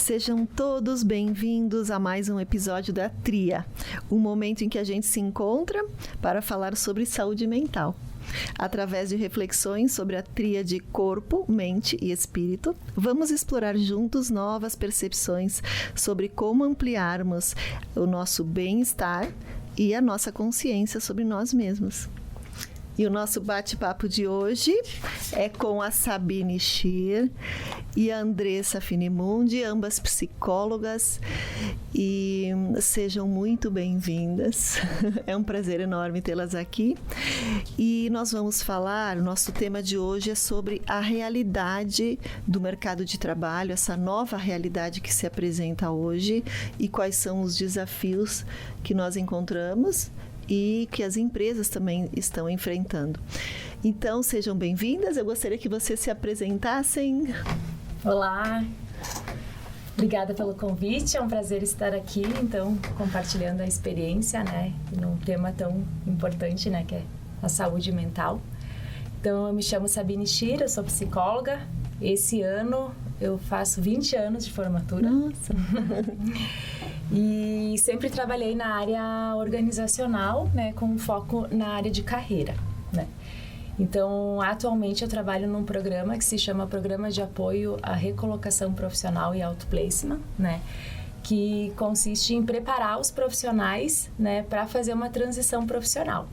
Sejam todos bem-vindos a mais um episódio da Tria, um momento em que a gente se encontra para falar sobre saúde mental. Através de reflexões sobre a tríade corpo, mente e espírito, vamos explorar juntos novas percepções sobre como ampliarmos o nosso bem-estar e a nossa consciência sobre nós mesmos. E o nosso bate-papo de hoje é com a Sabine Schier e a Andressa Finimundi, ambas psicólogas, e sejam muito bem-vindas. É um prazer enorme tê-las aqui. E nós vamos falar, o nosso tema de hoje é sobre a realidade do mercado de trabalho, essa nova realidade que se apresenta hoje e quais são os desafios que nós encontramos e que as empresas também estão enfrentando. Então, sejam bem-vindas. Eu gostaria que vocês se apresentassem. Olá, obrigada pelo convite. É um prazer estar aqui, então, compartilhando a experiência, né, num tema tão importante, né, que é a saúde mental. Então, eu me chamo Sabine Schier, eu sou psicóloga. Esse ano eu faço 20 anos de formatura. Nossa! E sempre trabalhei na área organizacional, né, com foco na área de carreira, né. Então, atualmente eu trabalho num programa que se chama Programa de Apoio à Recolocação Profissional e Outplacement, né, que consiste em preparar os profissionais, né, para fazer uma transição profissional.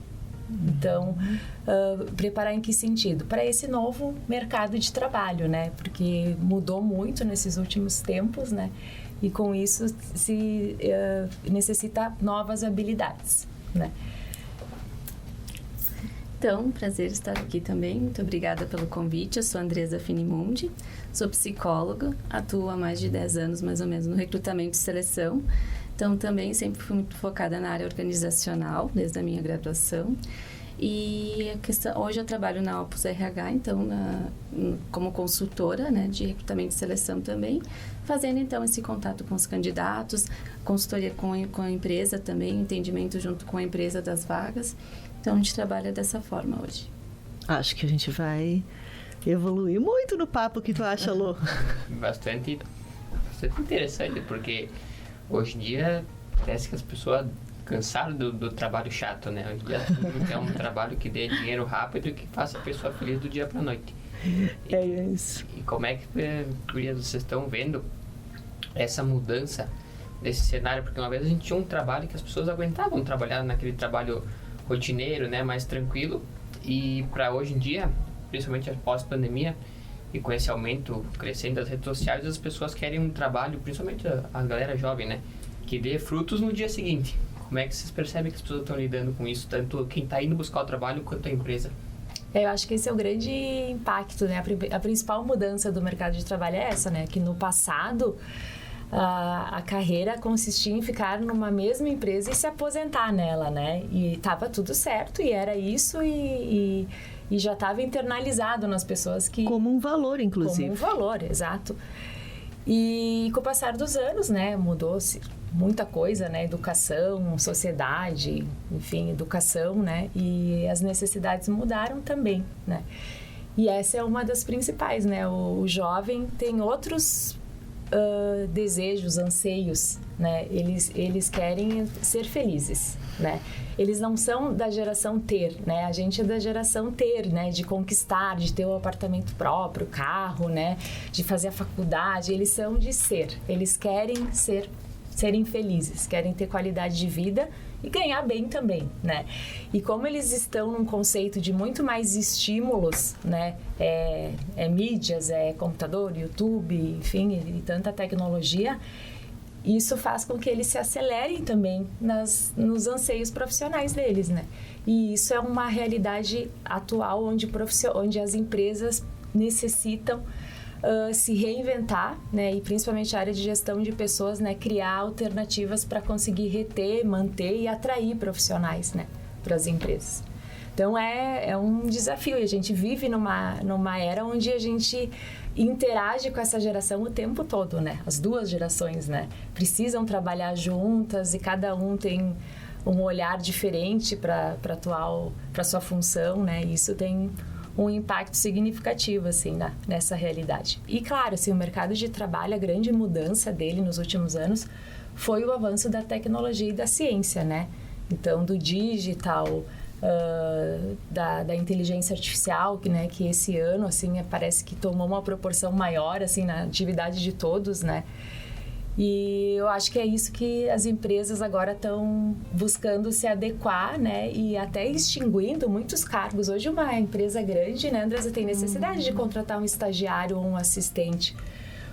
Então, preparar em que sentido? Para esse novo mercado de trabalho, né? Porque mudou muito nesses últimos tempos, né? E com isso se necessita novas habilidades, né? Então, prazer estar aqui também. Muito obrigada pelo convite. Eu sou Andressa Finimundi, sou psicóloga, atuo há mais de 10 anos, mais ou menos, no recrutamento e seleção. Então, também sempre fui muito focada na área organizacional, desde a minha graduação. E hoje eu trabalho na Opus RH, então, como consultora, né, de recrutamento e seleção também, fazendo, então, esse contato com os candidatos, consultoria com a empresa também, entendimento junto com a empresa das vagas. Então, a gente trabalha dessa forma hoje. Acho que a gente vai evoluir muito no papo. O que tu acha, Lô? Bastante interessante, porque hoje em dia parece que as pessoas cansaram do trabalho chato, né? Hoje em dia é um trabalho que dê dinheiro rápido e que faça a pessoa feliz do dia para a noite. É isso. E como é que vocês estão vendo essa mudança desse cenário? Porque uma vez a gente tinha um trabalho que as pessoas aguentavam trabalhar naquele trabalho rotineiro, né? Mais tranquilo. E para hoje em dia, principalmente após a pandemia, e com esse aumento crescendo das redes sociais, as pessoas querem um trabalho, principalmente a galera jovem, né, que dê frutos no dia seguinte. Como é que vocês percebem que as pessoas estão lidando com isso, tanto quem está indo buscar o trabalho quanto a empresa? Eu acho que esse é o grande impacto, né? A principal mudança do mercado de trabalho é essa, né? Que no passado a carreira consistia em ficar numa mesma empresa e se aposentar nela, né? E estava tudo certo, e era isso, e já estava internalizado nas pessoas que... Como um valor, inclusive. Como um valor, exato. E com o passar dos anos, né, mudou-se muita coisa, né, educação, sociedade, enfim, educação, né, e as necessidades mudaram também, né. E essa é uma das principais, né, o jovem tem outros desejos, anseios, né, eles querem ser felizes, né. Eles não são da geração ter, né? A gente é da geração ter, né? De conquistar, de ter o apartamento próprio, carro, né? De fazer a faculdade. Eles são de ser. Eles querem serem felizes, querem ter qualidade de vida e ganhar bem também, né? E como eles estão num conceito de muito mais estímulos, né? Mídias, computador, YouTube, enfim, e tanta tecnologia. Isso faz com que eles se acelerem também nos anseios profissionais deles, né? E isso é uma realidade atual onde as empresas necessitam se reinventar, né? E principalmente a área de gestão de pessoas, né? Criar alternativas para conseguir reter, manter e atrair profissionais, né? Para as empresas. Então é um desafio, e a gente vive numa era onde a gente interage com essa geração o tempo todo, né? As duas gerações, né? Precisam trabalhar juntas e cada um tem um olhar diferente para sua função, né? E isso tem um impacto significativo, assim, nessa realidade. E, claro, assim, o mercado de trabalho, a grande mudança dele nos últimos anos foi o avanço da tecnologia e da ciência, né? Então, do digital, da inteligência artificial, que esse ano, assim, parece que tomou uma proporção maior, assim, na atividade de todos, né? E eu acho que é isso que as empresas agora estão buscando se adequar, né? E até extinguindo muitos cargos. Hoje uma empresa grande, né, Andresa, tem necessidade de contratar um estagiário ou um assistente.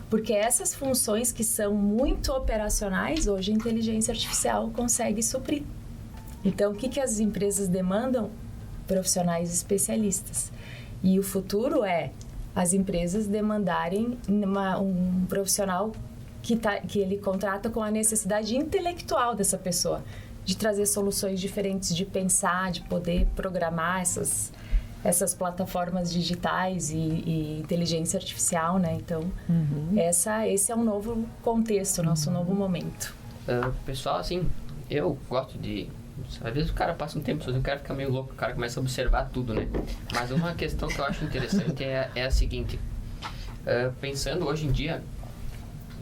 Porque essas funções que são muito operacionais, hoje a inteligência artificial consegue suprir. Então, o que as empresas demandam? Profissionais especialistas. E o futuro é as empresas demandarem um profissional que ele contrata com a necessidade intelectual dessa pessoa, de trazer soluções diferentes, de pensar, de poder programar essas plataformas digitais e inteligência artificial, né? Então, esse é um novo contexto, nosso novo momento. Pessoal, assim, eu gosto de... Às vezes o cara passa um tempo sozinho, o cara fica meio louco, o cara começa a observar tudo, né? Mas uma questão que eu acho interessante é a seguinte. Pensando hoje em dia,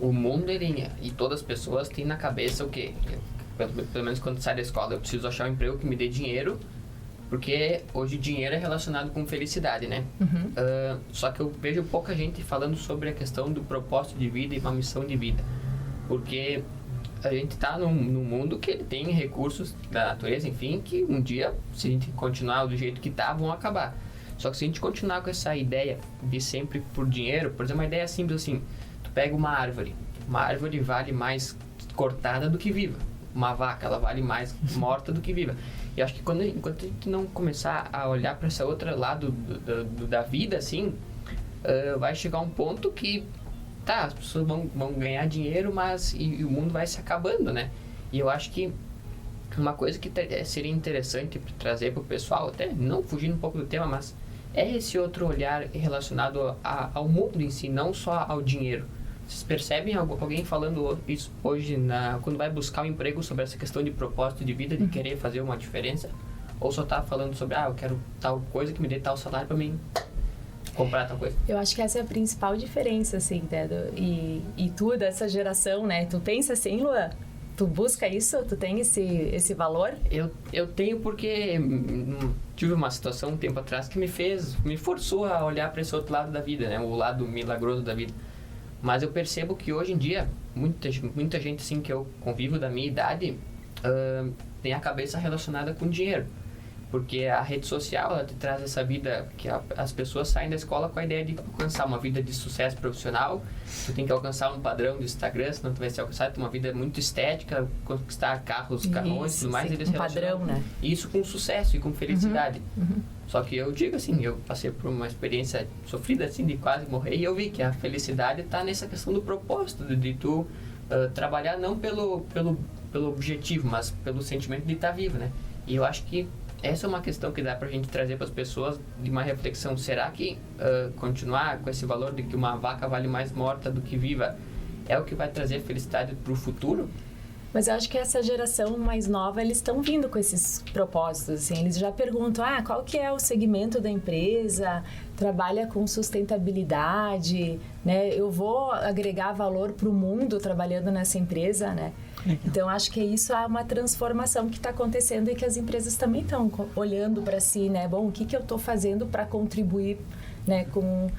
o mundo e todas as pessoas têm na cabeça o quê? Pelo menos quando sai da escola, eu preciso achar um emprego que me dê dinheiro, porque hoje dinheiro é relacionado com felicidade, né? Só que eu vejo pouca gente falando sobre a questão do propósito de vida e uma missão de vida. Porque a gente está num mundo que ele tem recursos da natureza, enfim, que um dia, se a gente continuar do jeito que está, vão acabar. Só que se a gente continuar com essa ideia de sempre por dinheiro, por exemplo, uma ideia simples assim, tu pega uma árvore vale mais cortada do que viva. Uma vaca, ela vale mais morta do que viva. E acho que enquanto a gente não começar a olhar para esse outro lado da vida, assim, vai chegar um ponto que, tá, as pessoas vão ganhar dinheiro, mas e o mundo vai se acabando, né? E eu acho que uma coisa que seria interessante trazer para o pessoal, até não fugindo um pouco do tema, mas é esse outro olhar relacionado ao mundo em si, não só ao dinheiro. Vocês percebem alguém falando isso hoje, quando vai buscar um emprego, sobre essa questão de propósito de vida, de querer fazer uma diferença? Ou só tá falando sobre, eu quero tal coisa que me dê tal salário para mim comprar tal coisa? Eu acho que essa é a principal diferença, assim, né? E tu, dessa geração, né? Tu pensa assim, Luan? Tu busca isso? Tu tem esse valor? Eu tenho, porque tive uma situação um tempo atrás que me forçou a olhar para esse outro lado da vida, né? O lado milagroso da vida. Mas eu percebo que hoje em dia, muita gente assim que eu convivo da minha idade tem a cabeça relacionada com dinheiro. Porque a rede social, ela te traz essa vida que as pessoas saem da escola com a ideia de alcançar uma vida de sucesso profissional. Tu tem que alcançar um padrão do Instagram, senão tu vai ser alcançado. Uma vida muito estética, conquistar carros, carrões e tudo mais. Eles padrão, né? Isso com sucesso e com felicidade. Só que eu digo assim, eu passei por uma experiência sofrida assim, de quase morrer, e eu vi que a felicidade está nessa questão do propósito, de tu trabalhar não pelo objetivo, mas pelo sentimento de estar vivo, né? E eu acho que essa é uma questão que dá pra gente trazer para as pessoas de uma reflexão. Será que continuar com esse valor de que uma vaca vale mais morta do que viva é o que vai trazer felicidade pro futuro? Mas eu acho que essa geração mais nova, eles estão vindo com esses propósitos, assim. Eles já perguntam, qual que é o segmento da empresa? Trabalha com sustentabilidade, né? Eu vou agregar valor para o mundo trabalhando nessa empresa, né? Então, acho que isso é uma transformação que está acontecendo e que as empresas também estão olhando para si, né? Bom, o que eu estou fazendo para contribuir, né, com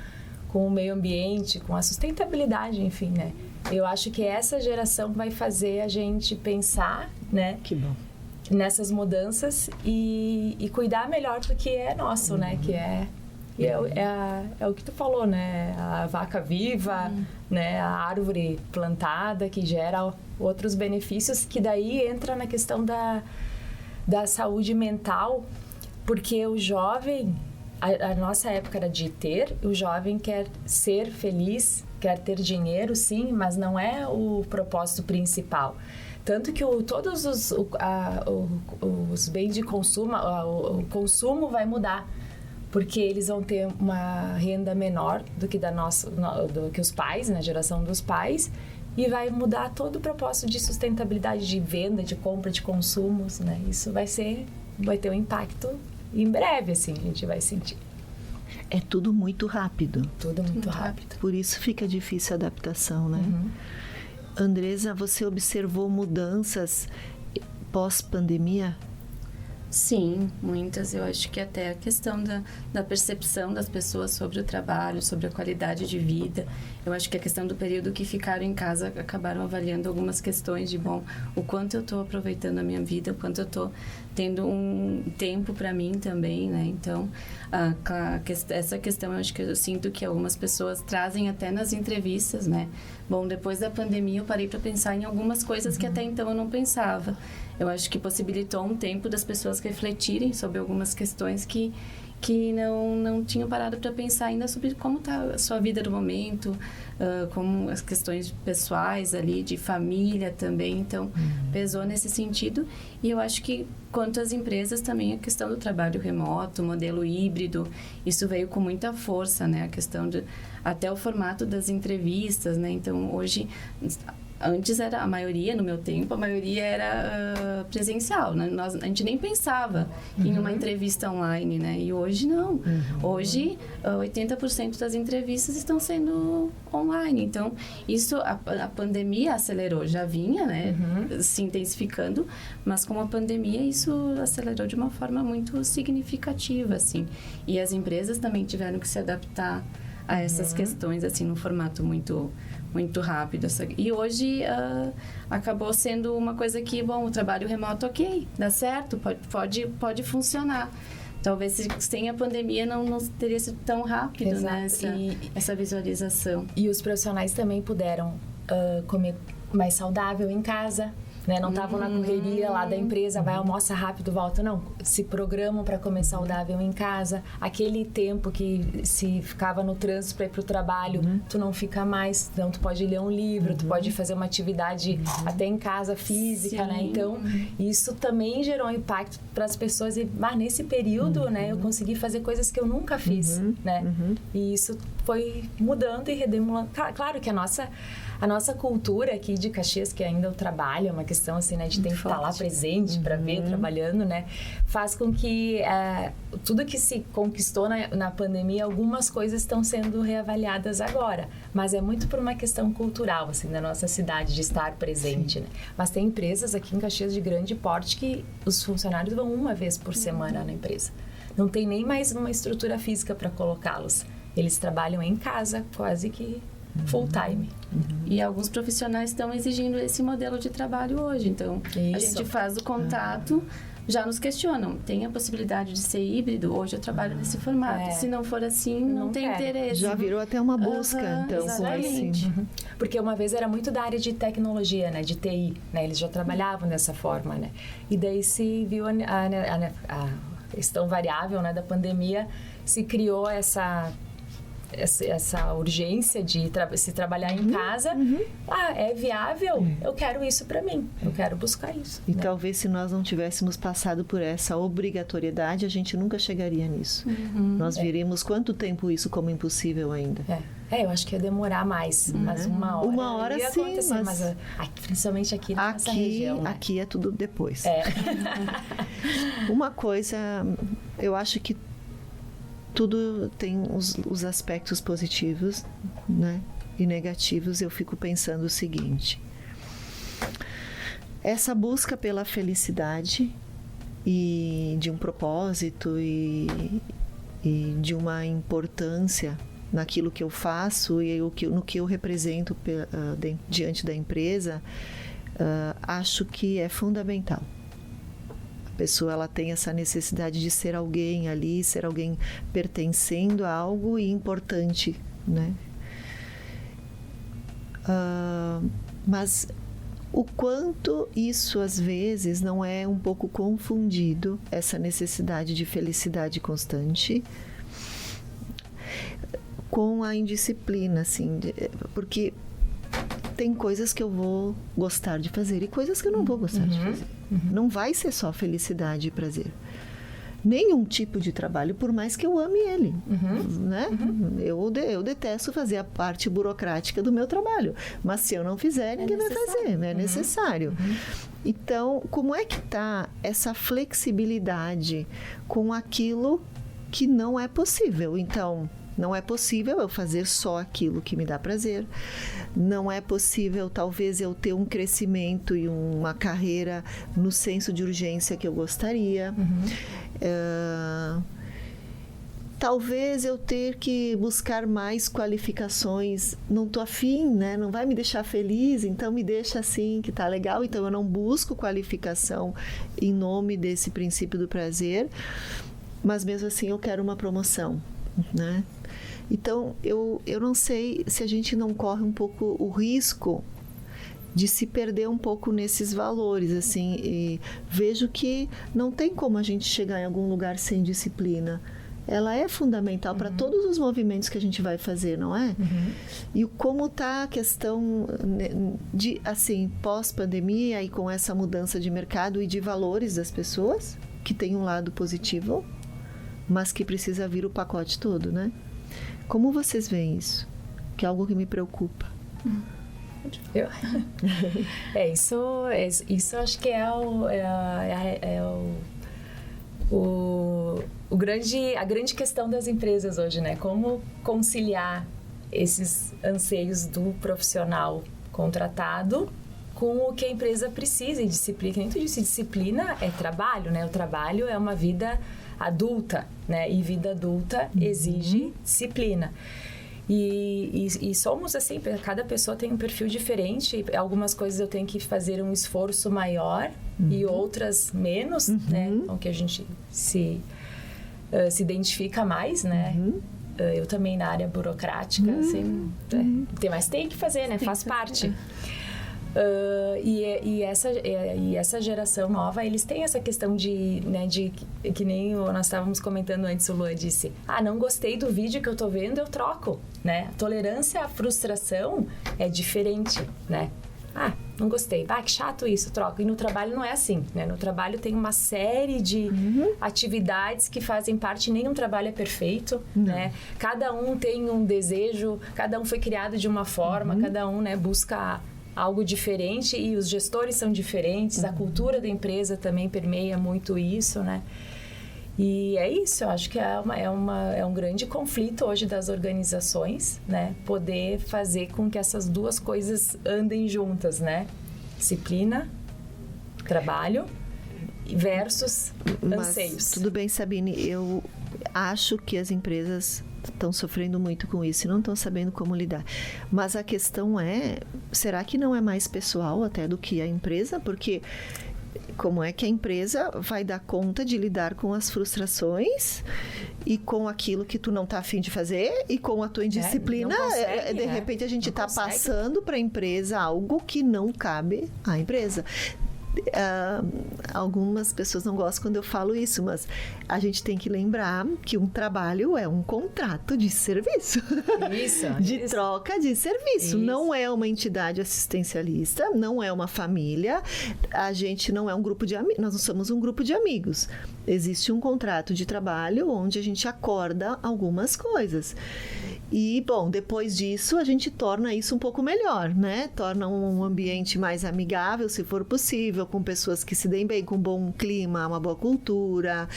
o meio ambiente, com a sustentabilidade, enfim, né? Eu acho que essa geração vai fazer a gente pensar, né? Que bom. Nessas mudanças e cuidar melhor do que é nosso, né? Que é o que tu falou, né? A vaca viva, né? A árvore plantada que gera outros benefícios, que daí entra na questão da saúde mental, porque o jovem, a nossa época era de ter, o jovem quer ser feliz, quer ter dinheiro, sim, mas não é o propósito principal. Tanto que todos os bens de consumo, o consumo vai mudar, porque eles vão ter uma renda menor do que os pais, na geração dos pais, e vai mudar todo o propósito de sustentabilidade, de venda, de compra, de consumos, né? Isso vai ter um impacto em breve, assim, a gente vai sentir. É tudo muito rápido. Tudo muito rápido. Por isso fica difícil a adaptação, né? Andresa, você observou mudanças pós-pandemia? Sim, muitas. Eu acho que até a questão da percepção das pessoas sobre o trabalho, sobre a qualidade de vida. Eu acho que a questão do período que ficaram em casa acabaram avaliando algumas questões de, o quanto eu estou aproveitando a minha vida, o quanto eu estou tendo um tempo para mim também, né? Então, essa questão eu acho que eu sinto que algumas pessoas trazem até nas entrevistas, né? Depois da pandemia eu parei para pensar em algumas coisas que até então eu não pensava. Eu acho que possibilitou um tempo das pessoas refletirem sobre algumas questões que não tinham parado para pensar ainda sobre como está a sua vida no momento, como as questões pessoais ali, de família também. Então, pesou nesse sentido. E eu acho que, quanto às empresas, também a questão do trabalho remoto, modelo híbrido, isso veio com muita força, né? A questão até o formato das entrevistas, né? Então, hoje... Antes era a maioria, no meu tempo, a maioria era presencial, né? A gente nem pensava em uma entrevista online, né? E hoje não. Hoje, 80% das entrevistas estão sendo online. Então, isso a pandemia acelerou. Já vinha, né? Se intensificando, mas com a pandemia isso acelerou de uma forma muito significativa, assim. E as empresas também tiveram que se adaptar a essas questões, assim, num formato muito rápido. E hoje acabou sendo uma coisa que, o trabalho remoto, ok, dá certo, pode funcionar. Talvez sem a pandemia não teria sido tão rápido, né, essa visualização. E os profissionais também puderam comer mais saudável em casa, né? Não estavam na correria lá da empresa, vai, almoça rápido, volta. Não, se programam para comer saudável em casa. Aquele tempo que se ficava no trânsito para ir para o trabalho, tu não fica mais. Então, tu pode ler um livro, tu pode fazer uma atividade até em casa física, né? Então, isso também gerou um impacto para as pessoas. E nesse período, né, eu consegui fazer coisas que eu nunca fiz, né? E isso foi mudando e redemolando. Claro que a nossa cultura aqui de Caxias, que ainda o trabalho é uma questão assim, né, de ter que estar lá presente para ver, trabalhando, né, faz com que tudo que se conquistou na pandemia, algumas coisas estão sendo reavaliadas agora, mas é muito por uma questão cultural, assim, da nossa cidade, de estar presente, né? Mas tem empresas aqui em Caxias de grande porte que os funcionários vão uma vez por semana na empresa. Não tem nem mais uma estrutura física para colocá-los. Eles trabalham em casa, quase que full time. E alguns profissionais estão exigindo esse modelo de trabalho hoje. Então, a gente faz o contato, já nos questionam. Tem a possibilidade de ser híbrido? Hoje eu trabalho nesse formato. Se não for assim, não tem interesse. Já virou até uma busca, então. Exatamente. Porque uma vez era muito da área de tecnologia, né? De TI, né? Eles já trabalhavam dessa forma, né? E daí se viu a questão variável, né, da pandemia, se criou essa urgência de se trabalhar em casa. É viável? Eu quero isso para mim. Eu quero buscar isso. E talvez se nós não tivéssemos passado por essa obrigatoriedade, a gente nunca chegaria nisso. Nós viríamos quanto tempo isso como impossível ainda. Eu acho que ia demorar mais, mas uma hora ia sim, mas principalmente aqui nessa região. Aqui é tudo depois. Uma coisa, eu acho que tudo tem os aspectos positivos, né, e negativos. Eu fico pensando o seguinte: essa busca pela felicidade e de um propósito e de uma importância naquilo que eu faço e no que eu represento diante da empresa, acho que é fundamental. A pessoa, ela tem essa necessidade de ser alguém ali, ser alguém pertencendo a algo e importante, né? Mas o quanto isso às vezes não é um pouco confundido, essa necessidade de felicidade constante, com a indisciplina, assim, porque tem coisas que eu vou gostar de fazer e coisas que eu não vou gostar de fazer. Não vai ser só felicidade e prazer. Nenhum tipo de trabalho, por mais que eu ame ele, né? Eu detesto fazer a parte burocrática do meu trabalho, mas se eu não fizer, ninguém vai fazer, né? É necessário. Então, como é que está essa flexibilidade com aquilo que não é possível. Então, não é possível eu fazer só aquilo que me dá prazer. Não é possível, talvez, eu ter um crescimento e uma carreira no senso de urgência que eu gostaria. Talvez eu ter que buscar mais qualificações. Não tô afim, né? Não vai me deixar feliz, então me deixa assim, que tá legal. Então, eu não busco qualificação em nome desse princípio do prazer. Mas, mesmo assim, eu quero uma promoção, né? Então, eu não sei se a gente não corre um pouco o risco de se perder um pouco nesses valores, assim. E vejo que não tem como a gente chegar em algum lugar sem disciplina. Ela é fundamental para todos os movimentos que a gente vai fazer, não é? E como está a questão de, assim, pós-pandemia e com essa mudança de mercado e de valores das pessoas, que tem um lado positivo, mas que precisa vir o pacote todo, né? Como vocês veem isso? Que é algo que me preocupa. Isso acho que é a grande questão das empresas hoje, né? Como conciliar esses anseios do profissional contratado com o que a empresa precisa e disciplina. Como tu disse, disciplina é trabalho, né? O trabalho é uma vida adulta, né? E vida adulta exige disciplina. E somos assim, cada pessoa tem um perfil diferente. Algumas coisas eu tenho que fazer um esforço maior e outras menos, né? Com que a gente se identifica mais, né? Eu também na área burocrática, assim, mas tem que fazer, né? Faz parte. E essa geração nova, eles têm essa questão de que nem nós estávamos comentando antes, o Lua disse, não gostei do vídeo que eu tô vendo, eu troco, né? A tolerância à frustração é diferente, né? Não gostei, que chato isso, troco. E no trabalho não é assim, né? No trabalho tem uma série de atividades que fazem parte, nenhum trabalho é perfeito, né? Cada um tem um desejo, cada um foi criado de uma forma, cada um, né, busca algo diferente e os gestores são diferentes, a cultura da empresa também permeia muito isso, né? E é isso, eu acho que é um grande conflito hoje das organizações, né? Poder fazer com que essas duas coisas andem juntas, né? Disciplina, trabalho versus anseios. Tudo bem, Sabine, eu acho que as empresas estão sofrendo muito com isso e não estão sabendo como lidar. Mas a questão é, será que não é mais pessoal até do que a empresa? Porque como é que a empresa vai dar conta de lidar com as frustrações e com aquilo que tu não tá afim de fazer e com a tua indisciplina? De repente a gente está passando para a empresa algo que não cabe à empresa. Algumas pessoas não gostam quando eu falo isso, mas a gente tem que lembrar que um trabalho é um contrato de serviço. De troca de serviço. Não é uma entidade assistencialista, não é uma família, a gente não é um grupo de amigos, nós não somos um grupo de amigos. Existe um contrato de trabalho onde a gente acorda algumas coisas. E, bom, depois disso, a gente torna isso um pouco melhor, né? Torna um ambiente mais amigável, se for possível, com pessoas que se deem bem, com um bom clima, uma boa cultura,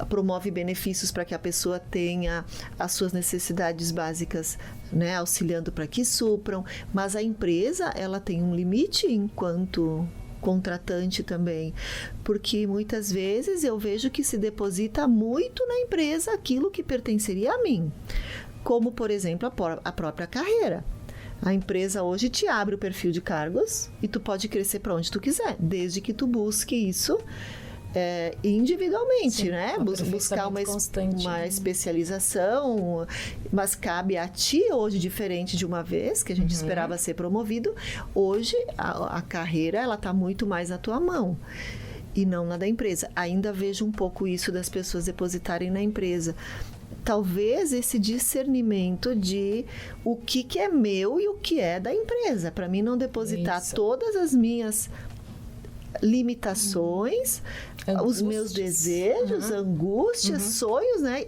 promove benefícios para que a pessoa tenha as suas necessidades básicas, né? Auxiliando para que supram. Mas a empresa, ela tem um limite enquanto contratante também, porque muitas vezes eu vejo que se deposita muito na empresa aquilo que pertenceria a mim, como por exemplo a própria carreira. A empresa hoje te abre o perfil de cargos e tu pode crescer para onde tu quiser, desde que tu busque isso individualmente. Sim, né? Buscar uma especialização, mas cabe a ti hoje, diferente de uma vez que a gente esperava ser promovido. Hoje a carreira ela está muito mais na tua mão e não na da empresa. Ainda vejo um pouco isso das pessoas depositarem na empresa. Talvez esse discernimento de o que é meu e o que é da empresa, para mim não depositar todas as minhas limitações, os meus desejos, angústias, sonhos, né?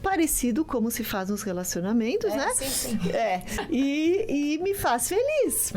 parecido como se faz nos relacionamentos, né? Sim. E me faz feliz.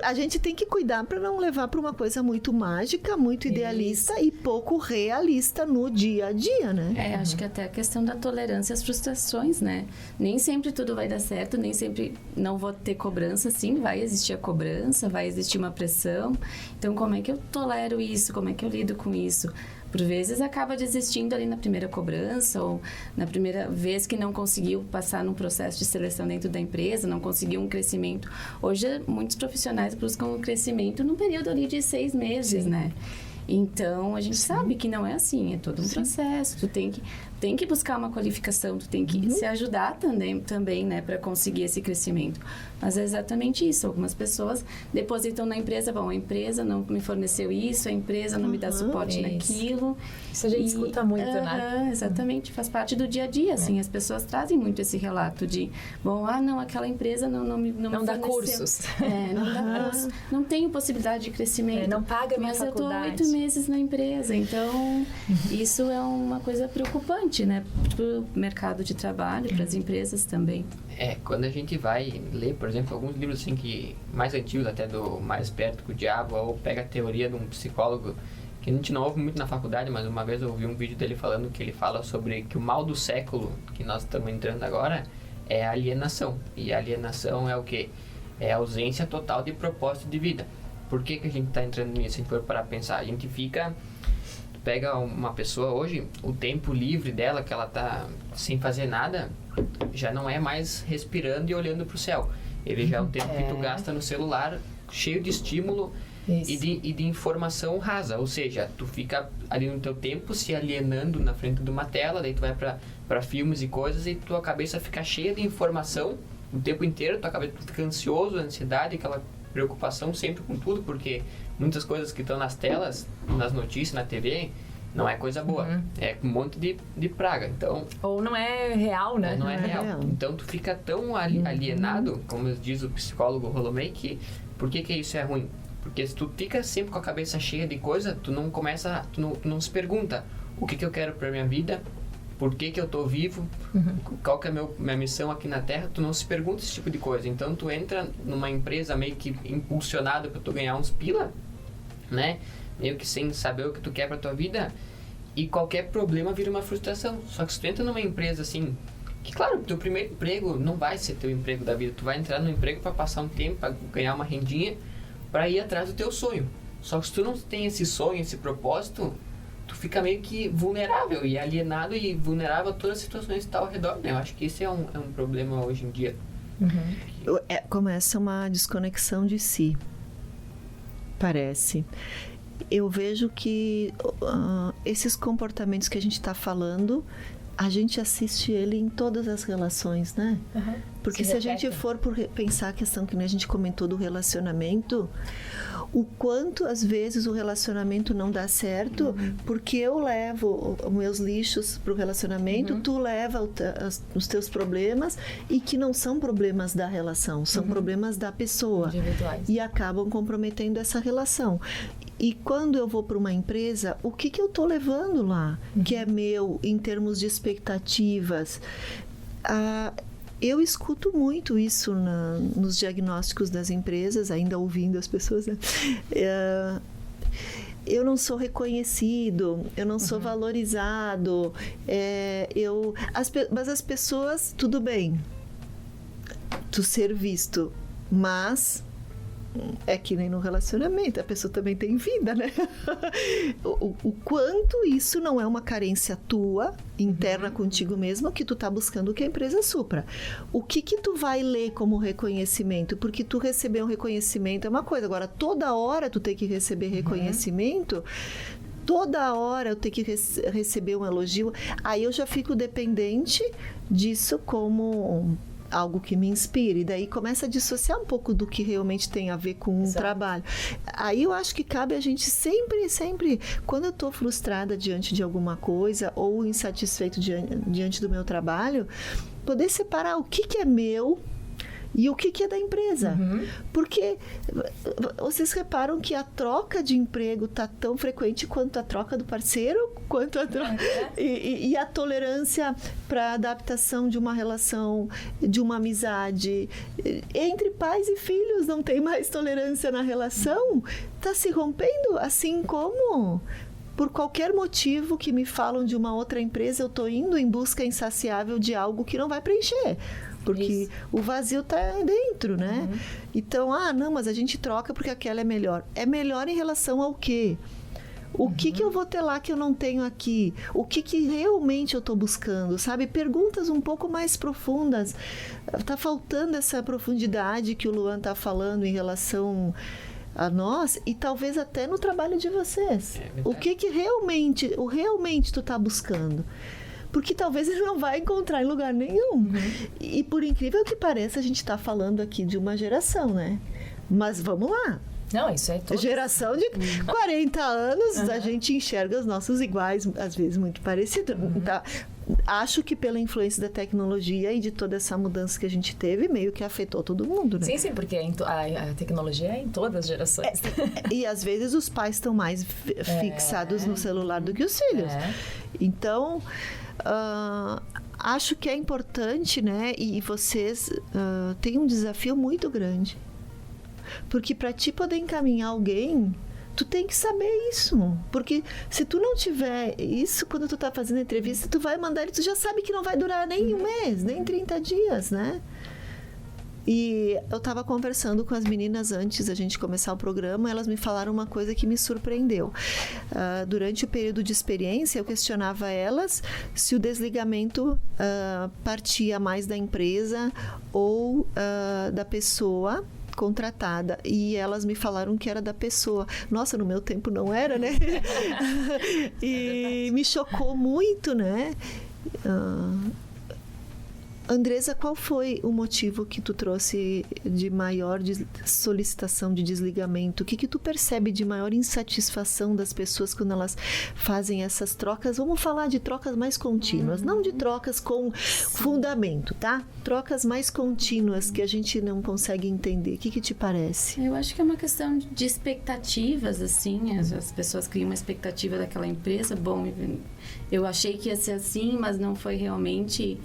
A gente tem que cuidar para não levar para uma coisa muito mágica, muito idealista e pouco realista no dia a dia, né? Acho que até a questão da tolerância às frustrações, né? Nem sempre tudo vai dar certo, nem sempre não vou ter cobrança, sim, vai existir a cobrança, vai existir uma pressão. Então, como é que eu tolero isso? Como é que eu lido com isso? Por vezes acaba desistindo ali na primeira cobrança ou na primeira vez que não conseguiu passar num processo de seleção dentro da empresa, não conseguiu um crescimento. Hoje, muitos profissionais buscam um crescimento num período ali de 6 meses, né? Então, a gente sabe que não é assim, é todo um processo. Tu tem que buscar uma qualificação, tu tem que se ajudar também, né, para conseguir esse crescimento. Mas é exatamente isso. Algumas pessoas depositam na empresa, bom, a empresa não me forneceu isso, a empresa não me dá suporte naquilo. Isso a gente escuta muito, né? Exatamente, faz parte do dia a dia, assim. As pessoas trazem muito esse relato de, bom, não, aquela empresa não me dá cursos. Não dá cursos. Não tenho possibilidade de crescimento. Não paga minha faculdade. Mas eu tô 8 meses na empresa, então isso é uma coisa preocupante, né, para o mercado de trabalho, para as empresas também. Quando a gente vai ler, por exemplo, alguns livros assim que mais antigos, até do Mais Perto que o Diabo, ou pega a teoria de um psicólogo que a gente não ouve muito na faculdade, mas uma vez eu ouvi um vídeo dele falando que ele fala sobre que o mal do século que nós estamos entrando agora é a alienação. E a alienação é o quê? É a ausência total de propósito de vida. Por que a gente está entrando nisso? Se a gente for parar a pensar, a gente pega uma pessoa hoje, o tempo livre dela, que ela tá sem fazer nada, já não é mais respirando e olhando para o céu. Ele já é o tempo que tu gasta no celular, cheio de estímulo e de informação rasa. Ou seja, tu fica ali no teu tempo se alienando na frente de uma tela, daí tu vai para filmes e coisas e tua cabeça fica cheia de informação o tempo inteiro, tua cabeça fica ansioso, ansiedade, aquela preocupação sempre com tudo, porque muitas coisas que estão nas telas, nas notícias, na TV, não é coisa boa. É um monte de praga. Então, ou não é real, né? Não é real. Então, tu fica tão alienado, como diz o psicólogo Rolomei, que por que isso é ruim? Porque se tu fica sempre com a cabeça cheia de coisa, tu não se pergunta o que eu quero pra minha vida, por que eu tô vivo, qual que é a minha missão aqui na Terra, tu não se pergunta esse tipo de coisa. Então, tu entra numa empresa meio que impulsionado pra tu ganhar uns pila, né? Meio que sem saber o que tu quer pra tua vida, e qualquer problema vira uma frustração. Só que se tu entra numa empresa assim, que claro, teu primeiro emprego não vai ser teu emprego da vida, tu vai entrar no emprego pra passar um tempo, pra ganhar uma rendinha, pra ir atrás do teu sonho. Só que se tu não tem esse sonho, esse propósito, tu fica meio que vulnerável e alienado e vulnerável a todas as situações que estão ao redor, né? Eu acho que esse é um problema hoje em dia. Começa uma desconexão de si, parece. Eu vejo que esses comportamentos que a gente está falando, a gente assiste ele em todas as relações, né? Porque se a gente for pensar a questão que a gente comentou do relacionamento, o quanto às vezes o relacionamento não dá certo, porque eu levo os meus lixos para o relacionamento, tu leva os teus problemas, e que não são problemas da relação, são problemas da pessoa. Individuais. E acabam comprometendo essa relação. E quando eu vou para uma empresa, o que eu estou levando lá? Que é meu, em termos de expectativas. Eu escuto muito isso nos diagnósticos das empresas, ainda ouvindo as pessoas, né? Eu não sou reconhecido, eu não sou valorizado, mas as pessoas, tudo bem, tu ser visto, mas é que nem no relacionamento, a pessoa também tem vida, né? O quanto isso não é uma carência tua, interna contigo mesmo, que tu tá buscando que a empresa supra. O que tu vai ler como reconhecimento? Porque tu receber um reconhecimento é uma coisa, agora toda hora tu tem que receber reconhecimento, toda hora eu tenho que receber um elogio, aí eu já fico dependente disso como algo que me inspire, e daí começa a dissociar um pouco do que realmente tem a ver com o trabalho. Aí eu acho que cabe a gente sempre, quando eu estou frustrada diante de alguma coisa ou insatisfeito diante do meu trabalho, poder separar o que é meu E o que é da empresa? Porque vocês reparam que a troca de emprego está tão frequente quanto a troca do parceiro, quanto a troca... E a tolerância para adaptação de uma relação, de uma amizade. Entre pais e filhos não tem mais tolerância na relação. Está se rompendo, assim como... Por qualquer motivo que me falam de uma outra empresa, eu estou indo em busca insaciável de algo que não vai preencher. Porque o vazio está dentro, né? Então, não, mas a gente troca porque aquela é melhor. É melhor em relação ao quê? O que eu vou ter lá que eu não tenho aqui? O que realmente eu estou buscando, sabe? Perguntas um pouco mais profundas. Está faltando essa profundidade que o Luan está falando em relação... a nós e talvez até no trabalho de vocês. O que realmente tu está buscando? Porque talvez ele não vai encontrar em lugar nenhum. E por incrível que pareça, a gente está falando aqui de uma geração, né? Mas vamos lá. Não, isso é todo... Geração de 40 anos, a gente enxerga os nossos iguais, às vezes muito parecidos. Tá? Acho que pela influência da tecnologia e de toda essa mudança que a gente teve, meio que afetou todo mundo, né? Sim, porque a tecnologia é em todas as gerações. E às vezes os pais estão mais fixados no celular do que os filhos. Então, acho que é importante, né? E vocês têm um desafio muito grande. Porque para ti poder encaminhar alguém... Tu tem que saber isso, porque se tu não tiver isso, quando tu tá fazendo a entrevista, tu vai mandar ele, tu já sabe que não vai durar nem um mês, nem 30 dias, né? E eu tava conversando com as meninas antes da gente começar o programa, elas me falaram uma coisa que me surpreendeu. Durante o período de experiência, eu questionava elas se o desligamento partia mais da empresa ou da pessoa contratada, e elas me falaram que era da pessoa. Nossa, no meu tempo não era, né? E me chocou muito, né? Andresa, qual foi o motivo que tu trouxe de maior solicitação de desligamento? O que tu percebe de maior insatisfação das pessoas quando elas fazem essas trocas? Vamos falar de trocas mais contínuas, não de trocas com fundamento, tá? Trocas mais contínuas que a gente não consegue entender. O que te parece? Eu acho que é uma questão de expectativas, assim. As pessoas criam uma expectativa daquela empresa. Bom, eu achei que ia ser assim, mas não foi realmente...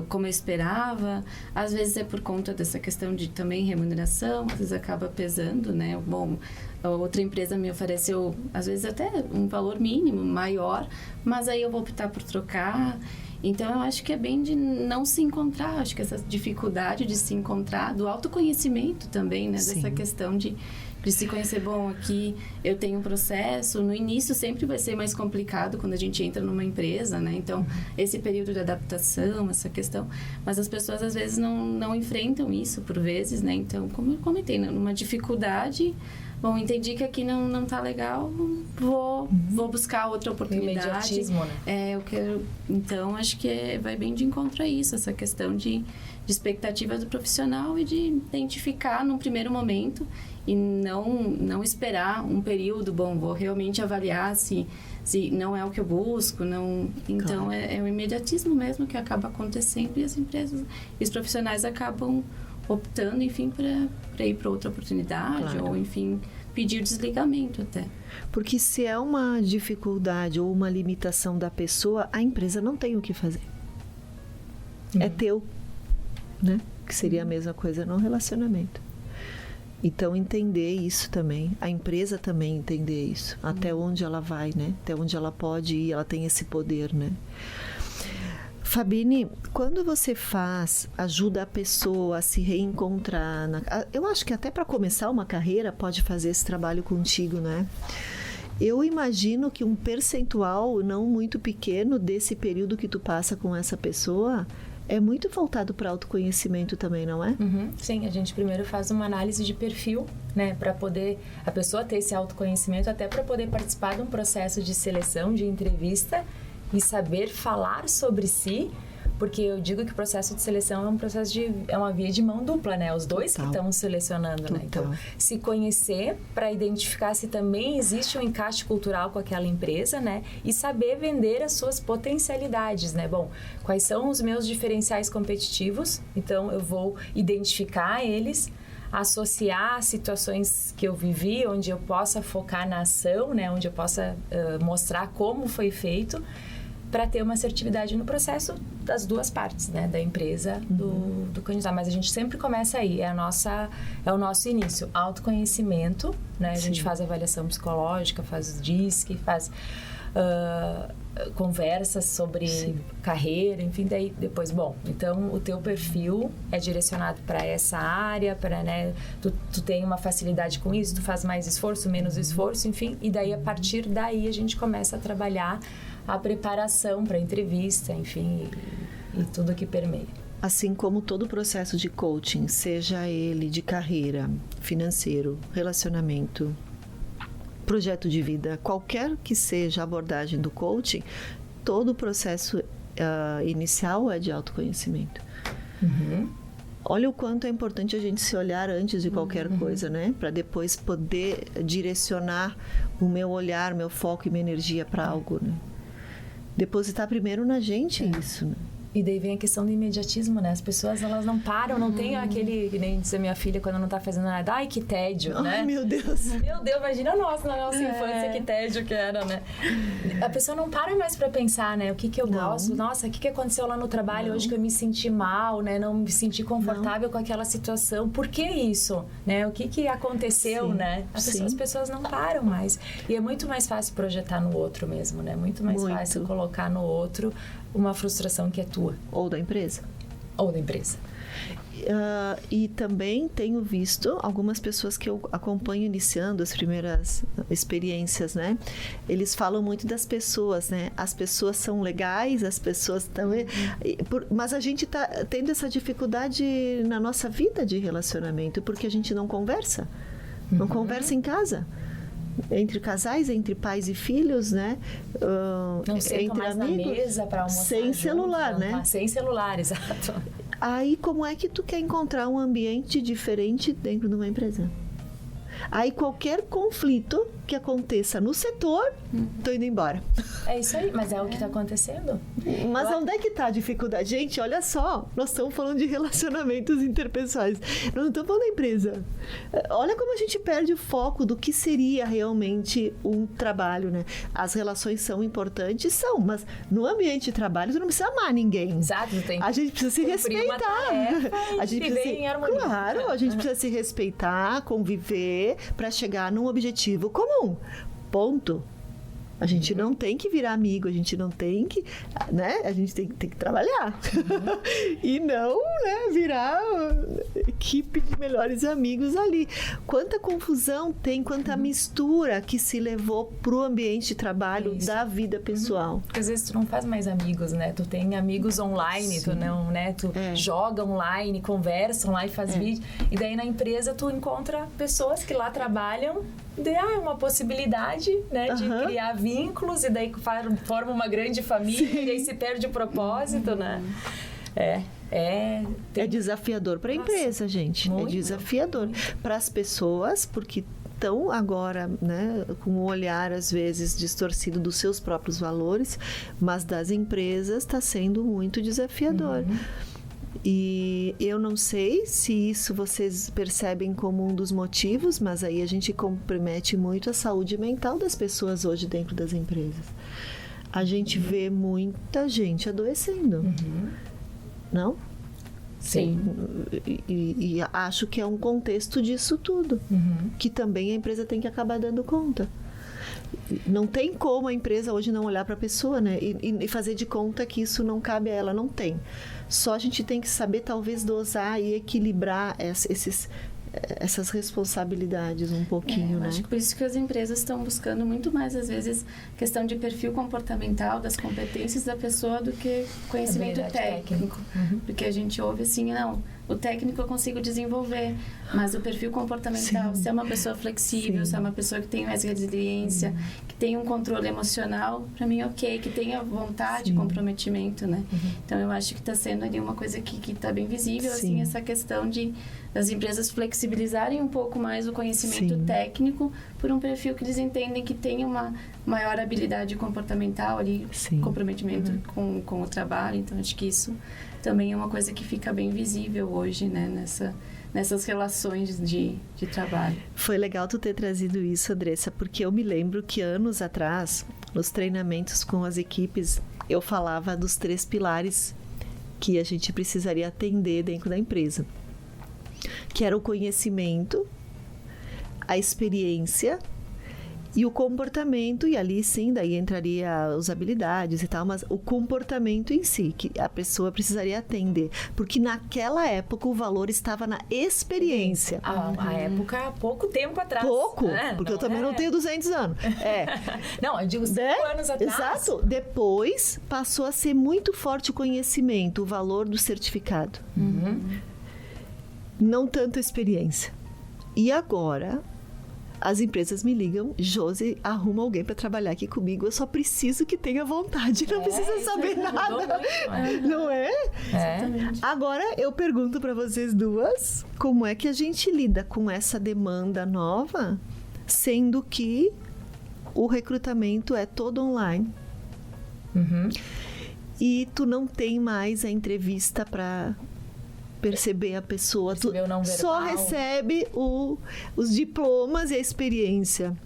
como eu esperava. Às vezes é por conta dessa questão de também remuneração, às vezes acaba pesando, né? Bom, a outra empresa me ofereceu, às vezes até um valor mínimo, maior, mas aí eu vou optar por trocar. Então, eu acho que é bem de não se encontrar, acho que essa dificuldade de se encontrar, do autoconhecimento também, né? Sim. Dessa questão de se conhecer, bom, aqui eu tenho um processo, no início sempre vai ser mais complicado quando a gente entra numa empresa, né? Então, esse período de adaptação, essa questão, mas as pessoas às vezes não enfrentam isso por vezes, né? Então, como eu comentei, numa dificuldade, bom, entendi que aqui não tá legal, vou buscar outra oportunidade. Imediatismo, né? Eu quero, então, acho que vai bem de encontro a isso, essa questão de expectativas do profissional e de identificar num primeiro momento e não esperar um período, bom, vou realmente avaliar se não é o que eu busco, não... Então, claro. É o imediatismo mesmo que acaba acontecendo e as empresas e os profissionais acabam optando, enfim, para ir para outra oportunidade, claro. Ou, enfim, pedir desligamento até. Porque se é uma dificuldade ou uma limitação da pessoa, a empresa não tem o que fazer. É teu, né? Que seria a mesma coisa no relacionamento. Então, entender isso também, a empresa também entender isso, até onde ela vai, né? Até onde ela pode ir, ela tem esse poder, né? Fabine, quando você ajuda a pessoa a se reencontrar, eu acho que até para começar uma carreira pode fazer esse trabalho contigo, né? Eu imagino que um percentual não muito pequeno desse período que tu passa com essa pessoa é muito voltado para autoconhecimento também, não é? Sim, a gente primeiro faz uma análise de perfil, né, para poder a pessoa ter esse autoconhecimento, até para poder participar de um processo de seleção, de entrevista e saber falar sobre si, Porque eu digo que o processo de seleção é uma via de mão dupla, né? Os dois que estão selecionando, né? Então, se conhecer para identificar se também existe um encaixe cultural com aquela empresa, né? E saber vender as suas potencialidades, né? Bom, quais são os meus diferenciais competitivos? Então, eu vou identificar eles, associar situações que eu vivi, onde eu possa focar na ação, né? Onde eu possa mostrar como foi feito, para ter uma assertividade no processo das duas partes, né? Da empresa, do candidato. Mas a gente sempre começa aí, é o nosso início. Autoconhecimento, né? A gente faz avaliação psicológica, faz DISC, faz conversas sobre carreira, enfim, daí depois, bom, então o teu perfil é direcionado para essa área, para, né, tu tem uma facilidade com isso, tu faz mais esforço, menos esforço, enfim, e daí a partir daí a gente começa a trabalhar a preparação para a entrevista, enfim, e tudo que permeia. Assim como todo o processo de coaching, seja ele de carreira, financeiro, relacionamento, projeto de vida, qualquer que seja a abordagem do coaching, todo o processo inicial é de autoconhecimento. Olha o quanto é importante a gente se olhar antes de qualquer coisa, né? Para depois poder direcionar o meu olhar, meu foco e minha energia para algo, né? Depositar primeiro na gente isso, né? E daí vem a questão do imediatismo, né? As pessoas, elas não param, não tem aquele, que nem diz a minha filha quando não tá fazendo nada, ai, que tédio, né? Ai, meu Deus! Meu Deus, imagina nós na nossa infância, que tédio que era, né? A pessoa não para mais pra pensar, né? O que eu gosto? Nossa, o que aconteceu lá no trabalho hoje que eu me senti mal, né? Não me senti confortável com aquela situação. Por que isso? Né? O que aconteceu, né? As pessoas não param mais. E é muito mais fácil projetar no outro mesmo, né? Muito mais fácil colocar no outro uma frustração que é tua. Ou da empresa. Ou da empresa. E também tenho visto algumas pessoas que eu acompanho iniciando as primeiras experiências, né? Eles falam muito das pessoas, né? As pessoas são legais, as pessoas também... Mas a gente tá tendo essa dificuldade na nossa vida de relacionamento, porque a gente não conversa. Não conversa em casa. Entre casais, entre pais e filhos, né? Não senta entre mais amigos, na mesa para almoçar sem junto, celular, né? Sem celular, exato. Aí, como é que tu quer encontrar um ambiente diferente dentro de uma empresa? Aí, qualquer conflito que aconteça no setor, tô indo embora. É isso aí, mas é o que está acontecendo. Mas onde é que está a dificuldade? Gente, olha só, nós estamos falando de relacionamentos interpessoais. Nós não estamos falando da empresa. Olha como a gente perde o foco do que seria realmente um trabalho, né? As relações são importantes, mas no ambiente de trabalho, tu não precisa amar ninguém. Exato, tem a gente precisa se respeitar. A gente precisa em harmonia. Claro, a gente precisa se respeitar, conviver, para chegar num objetivo comum. Ponto. A gente não tem que virar amigo, a gente não tem que, né? A gente tem que trabalhar. E não, né, virar equipe de melhores amigos ali. Quanta confusão tem, quanta mistura que se levou pro ambiente de trabalho da vida pessoal. Porque às vezes tu não faz mais amigos, né? Tu tem amigos online, tu não, né? Tu joga online, conversa online, faz vídeo. E daí na empresa tu encontra pessoas que lá trabalham. É uma possibilidade, né, de criar vínculos e daí forma uma grande família e aí se perde o propósito, né? É desafiador para a empresa, gente. Muito. É desafiador para as pessoas, porque estão agora, né, com um olhar às vezes distorcido dos seus próprios valores, mas das empresas está sendo muito desafiador. E eu não sei se isso vocês percebem como um dos motivos, mas aí a gente compromete muito a saúde mental das pessoas hoje dentro das empresas. A gente vê muita gente adoecendo, não? Sim. E acho que é um contexto disso tudo, que também a empresa tem que acabar dando conta. Não tem como a empresa hoje não olhar para a pessoa, né? E fazer de conta que isso não cabe a ela, não tem. Só a gente tem que saber, talvez, dosar e equilibrar essas responsabilidades um pouquinho, né? Acho que por isso que as empresas estão buscando muito mais, às vezes, questão de perfil comportamental, das competências da pessoa, do que conhecimento técnico. Porque a gente ouve assim, não, O técnico eu consigo desenvolver, mas o perfil comportamental, se é uma pessoa flexível, se é uma pessoa que tem mais resiliência, que tem um controle emocional, para mim ok, que tenha vontade, comprometimento, né? Então eu acho que está sendo ali uma coisa que está bem visível, assim, essa questão das empresas flexibilizarem um pouco mais o conhecimento técnico por um perfil que eles entendem que tem uma maior habilidade comportamental ali, comprometimento com o trabalho. Então acho que isso também é uma coisa que fica bem visível hoje, né, nessas relações de trabalho. Foi legal tu ter trazido isso, Andressa, porque eu me lembro que anos atrás, nos treinamentos com as equipes, eu falava dos 3 pilares que a gente precisaria atender dentro da empresa, que era o conhecimento, a experiência e o comportamento, e ali sim, daí entraria as habilidades e tal, mas o comportamento em si, que a pessoa precisaria atender, porque naquela época o valor estava na experiência. A época, há pouco tempo atrás. Pouco, porque eu também não tenho 200 anos. Não, eu digo 5 anos atrás. Exato. Depois passou a ser muito forte o conhecimento, o valor do certificado. Não tanto a experiência. E agora as empresas me ligam, Josi, arruma alguém para trabalhar aqui comigo, eu só preciso que tenha vontade, não precisa saber nada. Não é? Exatamente. Agora eu pergunto para vocês duas, como é que a gente lida com essa demanda nova, sendo que o recrutamento é todo online? E tu não tem mais a entrevista para perceber a pessoa, tu só recebe os diplomas e a experiência.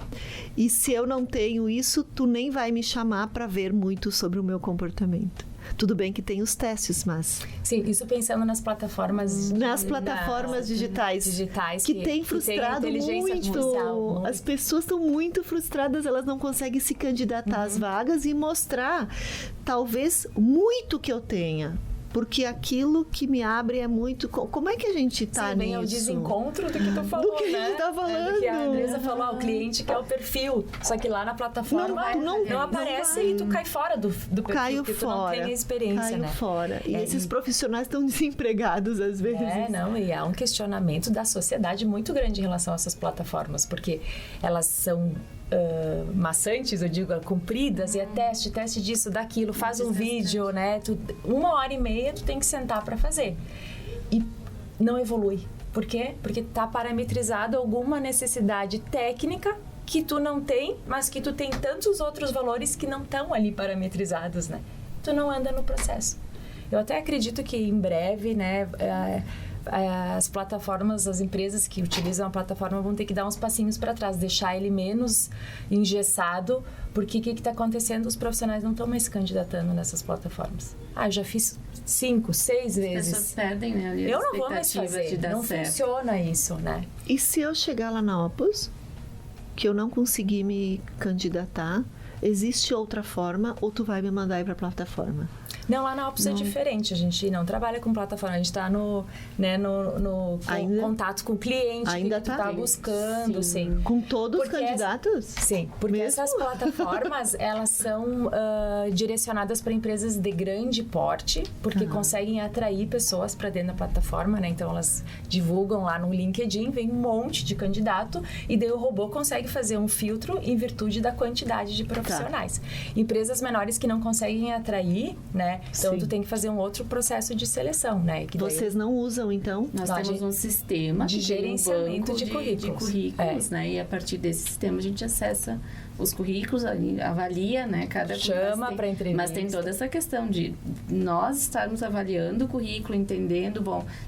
E se eu não tenho isso, tu nem vai me chamar para ver muito sobre o meu comportamento. Tudo bem que tem os testes, mas... Sim, isso pensando nas plataformas... digitais que tem frustrado muito. As pessoas estão muito frustradas, elas não conseguem se candidatar às vagas e mostrar, talvez, muito que eu tenha. Porque aquilo que me abre é muito... Como é que a gente tá nisso? Vem ao desencontro do que tu falou, do que a gente tá falando. Do que a Andressa falou, o cliente quer o perfil. Só que lá na plataforma não aparece e tu cai fora do perfil, porque tu não tem a experiência, né? Fora. E esses profissionais estão desempregados às vezes. E há um questionamento da sociedade muito grande em relação a essas plataformas, porque elas são... maçantes, eu digo, compridas, e é teste disso, daquilo, faz um vídeo, né? 1h30 tu tem que sentar para fazer. E não evolui. Por quê? Porque tá parametrizado alguma necessidade técnica que tu não tem, mas que tu tem tantos outros valores que não estão ali parametrizados, né? Tu não anda no processo. Eu até acredito que em breve, né, as plataformas, as empresas que utilizam a plataforma vão ter que dar uns passinhos para trás, deixar ele menos engessado, porque o que está acontecendo? Os profissionais não estão mais se candidatando nessas plataformas. Eu já fiz 5, 6 vezes. As pessoas perdem, né? Ali, eu não vou mais fazer, não funciona isso, né? E se eu chegar lá na Opus, que eu não consegui me candidatar, existe outra forma ou tu vai me mandar ir para a plataforma? Não, lá na Opus é diferente, a gente não trabalha com plataforma, a gente está no contato com o cliente, ainda que tu tá buscando, sim. Com todos os candidatos? Sim, porque essas plataformas, elas são direcionadas para empresas de grande porte, porque conseguem atrair pessoas para dentro da plataforma, né? Então, elas divulgam lá no LinkedIn, vem um monte de candidato, e daí o robô consegue fazer um filtro em virtude da quantidade de profissionais. Empresas menores que não conseguem atrair, né? Então, tu tem que fazer um outro processo de seleção, né? Que vocês não usam, então? Nós temos um sistema de gerenciamento de currículos, né? E a partir desse sistema a gente acessa os currículos, avalia, né? Cada chama para entrevista. Mas tem toda essa questão de nós estarmos avaliando o currículo, entendendo,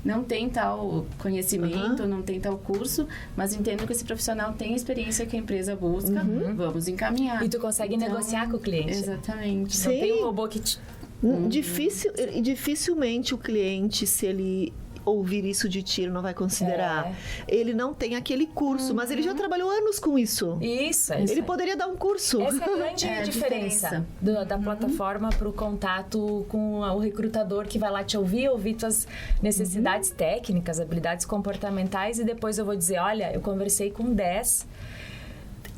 não tem tal conhecimento, não tem tal curso, mas entendo que esse profissional tem a experiência que a empresa busca, vamos encaminhar. E tu consegue negociar com o cliente. Exatamente. Não tem um robô que dificilmente o cliente, se ele ouvir isso de ti, não vai considerar. Ele não tem aquele curso, mas ele já trabalhou anos com isso. Isso. Ele poderia dar um curso. Essa é a grande diferença da plataforma para o contato com o recrutador que vai lá te ouvir tuas necessidades técnicas, habilidades comportamentais, e depois eu vou dizer, olha, eu conversei com 10...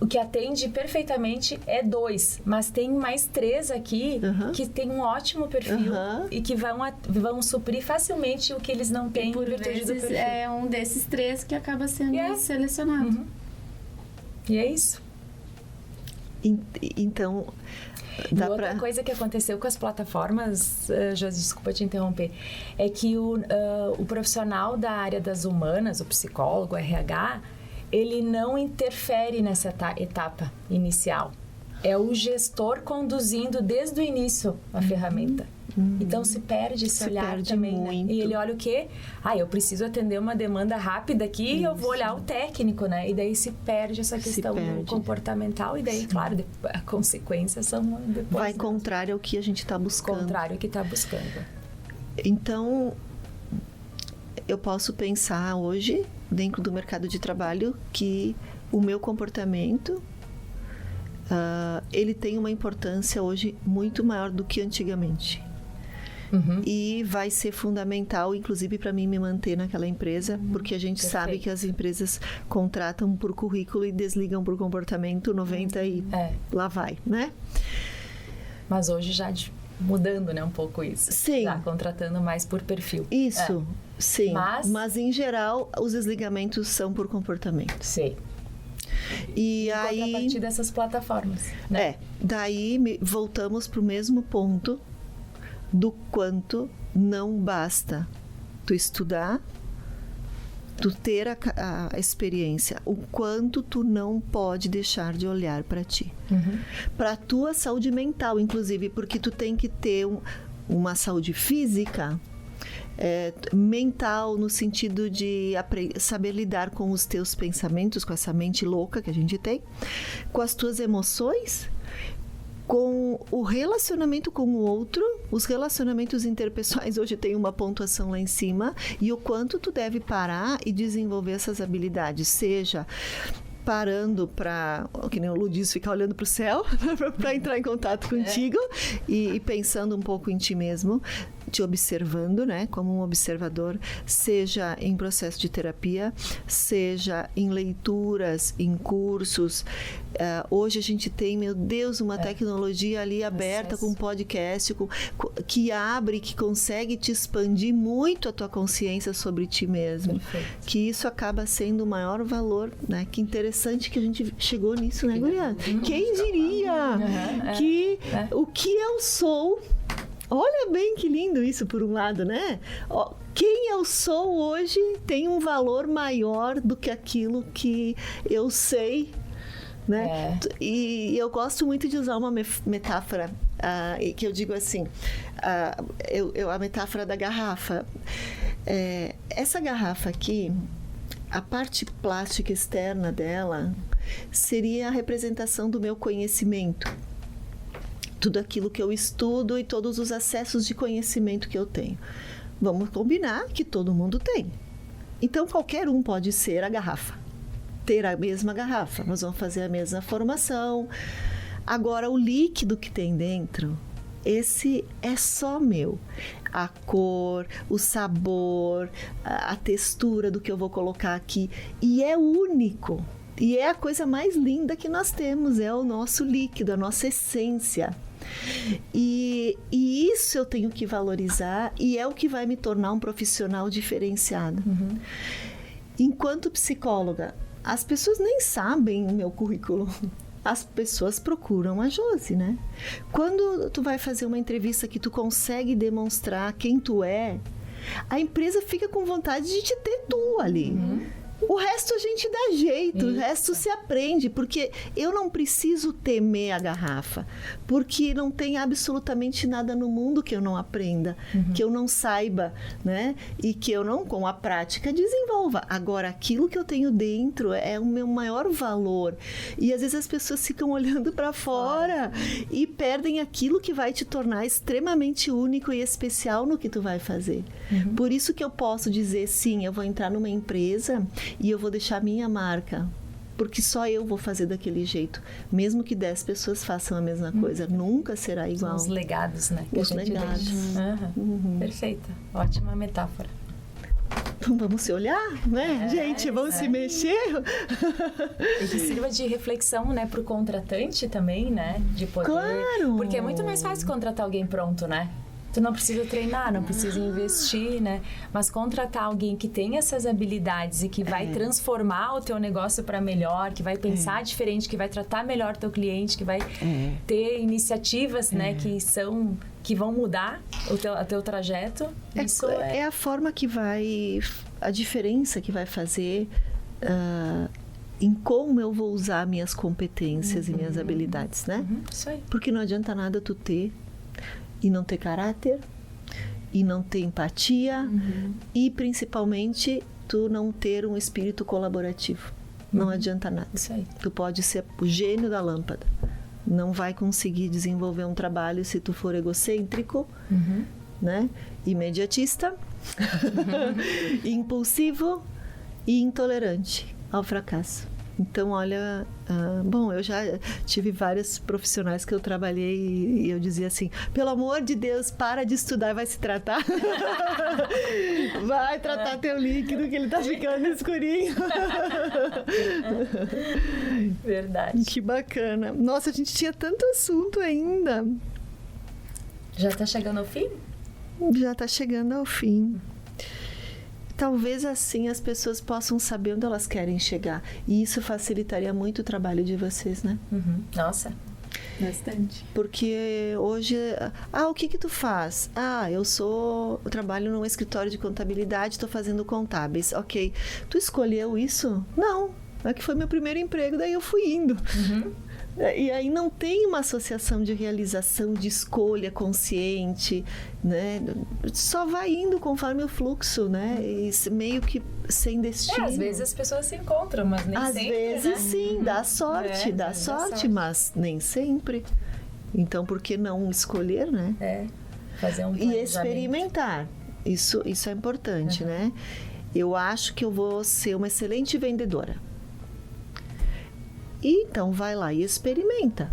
o que atende perfeitamente é 2, mas tem mais 3 aqui que tem um ótimo perfil e que vão suprir facilmente o que eles não têm. E por vezes é um desses 3 que acaba sendo selecionado. E é isso. Então, e outra coisa que aconteceu com as plataformas, Josi, desculpa te interromper, é que o profissional da área das humanas, o psicólogo, o RH, ele não interfere nessa etapa inicial. É o gestor conduzindo desde o início a ferramenta. Então se perde esse olhar também. Muito. Né? E ele olha o quê? Eu preciso atender uma demanda rápida aqui e eu vou olhar o técnico, né? E daí se perde essa questão comportamental. E daí, claro, a consequência são depois. Vai contrário ao que a gente está buscando. Contrário ao que está buscando. Então, eu posso pensar hoje, dentro do mercado de trabalho, que o meu comportamento, ele tem uma importância hoje muito maior do que antigamente. E vai ser fundamental, inclusive, para mim me manter naquela empresa, porque a gente sabe que as empresas contratam por currículo e desligam por comportamento 90 e lá vai, né? Mas hoje já mudando, né, um pouco isso. Sim. Já contratando mais por perfil. Isso, sim. Mas, em geral, os desligamentos são por comportamento. Sim. E aí, a partir dessas plataformas, né? Daí voltamos para o mesmo ponto do quanto não basta tu estudar, tu ter a experiência, o quanto tu não pode deixar de olhar para ti. Para a tua saúde mental, inclusive, porque tu tem que ter uma saúde física, mental, no sentido de saber lidar com os teus pensamentos, com essa mente louca que a gente tem, com as tuas emoções, com o relacionamento com o outro. Os relacionamentos interpessoais hoje tem uma pontuação lá em cima, e o quanto tu deve parar e desenvolver essas habilidades, seja parando para, que nem o Lu diz, ficar olhando para o céu para entrar em contato contigo e pensando um pouco em ti mesmo, te observando, né, como um observador, seja em processo de terapia, seja em leituras, em cursos. Hoje a gente tem, meu Deus, uma tecnologia ali aberta, com podcast, que abre, que consegue te expandir muito a tua consciência sobre ti mesmo. Perfeito. Que isso acaba sendo o maior valor, né? Que interessante que a gente chegou nisso, né, guria? Quem diria que o que eu sou... Olha bem que lindo isso, por um lado, né? Quem eu sou hoje tem um valor maior do que aquilo que eu sei, né? E eu gosto muito de usar uma metáfora, que eu digo assim, a metáfora da garrafa. Essa garrafa aqui, a parte plástica externa dela seria a representação do meu conhecimento. Tudo aquilo que eu estudo e todos os acessos de conhecimento que eu tenho. Vamos combinar que todo mundo tem. Então, qualquer um pode ser a garrafa. Ter a mesma garrafa. Nós vamos fazer a mesma formação. Agora, o líquido que tem dentro, esse é só meu. A cor, o sabor, a textura do que eu vou colocar aqui. E é único. E é a coisa mais linda que nós temos. É o nosso líquido, a nossa essência. E isso eu tenho que valorizar, e é o que vai me tornar um profissional diferenciado. Enquanto psicóloga, as pessoas nem sabem o meu currículo. As pessoas procuram a Josi, né? Quando tu vai fazer uma entrevista que tu consegue demonstrar quem tu é, a empresa fica com vontade de te ter tu ali. O resto a gente dá jeito, o resto se aprende, porque eu não preciso temer a garrafa, porque não tem absolutamente nada no mundo que eu não aprenda, que eu não saiba, né? E que eu não, com a prática, desenvolva. Agora, aquilo que eu tenho dentro é o meu maior valor. E às vezes as pessoas ficam olhando para fora e perdem aquilo que vai te tornar extremamente único e especial no que tu vai fazer. Por isso que eu posso dizer, sim, eu vou entrar numa empresa e eu vou deixar minha marca, porque só eu vou fazer daquele jeito, mesmo que 10 pessoas façam a mesma coisa, nunca será igual. São os legados, né? Que os a gente legados. Perfeita, ótima metáfora. vamos se olhar, né? Gente, vamos se mexer. E que sirva de reflexão, né, pro contratante também, né? De poder. Claro! Porque é muito mais fácil contratar alguém pronto, né? Tu não precisa treinar, não precisa investir, né? Mas contratar alguém que tem essas habilidades e que vai transformar o teu negócio para melhor, que vai pensar diferente, que vai tratar melhor teu cliente, que vai ter iniciativas, né, que vão mudar o teu trajeto. Isso é a forma que vai, a diferença que vai fazer em como eu vou usar minhas competências e minhas habilidades, né? Isso aí. Porque não adianta nada tu ter e não ter caráter, e não ter empatia, e principalmente tu não ter um espírito colaborativo. Não adianta nada. Isso aí. Tu pode ser o gênio da lâmpada. Não vai conseguir desenvolver um trabalho se tu for egocêntrico, né? Imediatista, impulsivo e intolerante ao fracasso. Então, olha, bom, eu já tive vários profissionais que eu trabalhei e eu dizia assim, pelo amor de Deus, para de estudar e vai se tratar. Vai tratar teu líquido que ele tá ficando escurinho. Verdade. Que bacana. Nossa, a gente tinha tanto assunto ainda. Já tá chegando ao fim? Já tá chegando ao fim. Talvez assim as pessoas possam saber onde elas querem chegar. E isso facilitaria muito o trabalho de vocês, né? Nossa. Bastante. Porque hoje... o que tu faz? Eu trabalho num escritório de contabilidade, estou fazendo contábeis. Ok. Tu escolheu isso? Não. É que foi meu primeiro emprego, daí eu fui indo. E aí não tem uma associação de realização, de escolha consciente, né? Só vai indo conforme o fluxo, né? E meio que sem destino. Às vezes as pessoas se encontram, mas nem às sempre, vezes, né? sim, dá sorte, dá sorte, mas nem sempre. Então, por que não escolher, né? Fazer um E planejamento. experimentar. Isso é importante, né? Eu acho que eu vou ser uma excelente vendedora. E então vai lá e experimenta.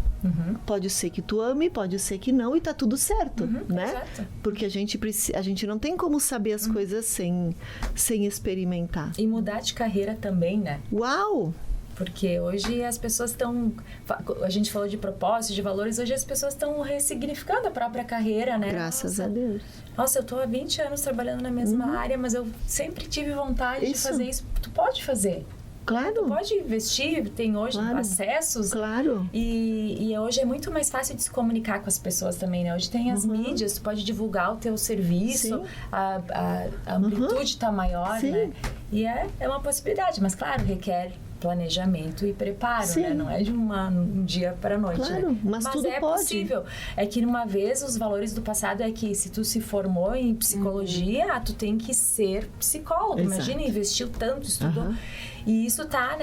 Pode ser que tu ame, pode ser que não, e tá tudo certo, né? Certo. Porque a gente não tem como saber as coisas sem experimentar. E mudar de carreira também, né? Uau! Porque hoje as pessoas estão... A gente falou de propósito, de valores, hoje as pessoas estão ressignificando a própria carreira, né? Graças a Deus. Nossa, eu tô há 20 anos trabalhando na mesma área, mas eu sempre tive vontade de fazer isso. Tu pode fazer. Claro. Tu pode investir, tem hoje acessos. Claro. E hoje é muito mais fácil de se comunicar com as pessoas também, né? Hoje tem as mídias, tu pode divulgar o teu serviço, a amplitude está maior, né? E é uma possibilidade, mas claro, requer planejamento e preparo, né? Não é de um dia para a noite, claro, né? mas tudo é pode. possível. É que uma vez os valores do passado é que se tu se formou em psicologia, tu tem que ser psicólogo. Exato. Imagina, investiu tanto, estudou. E isso tá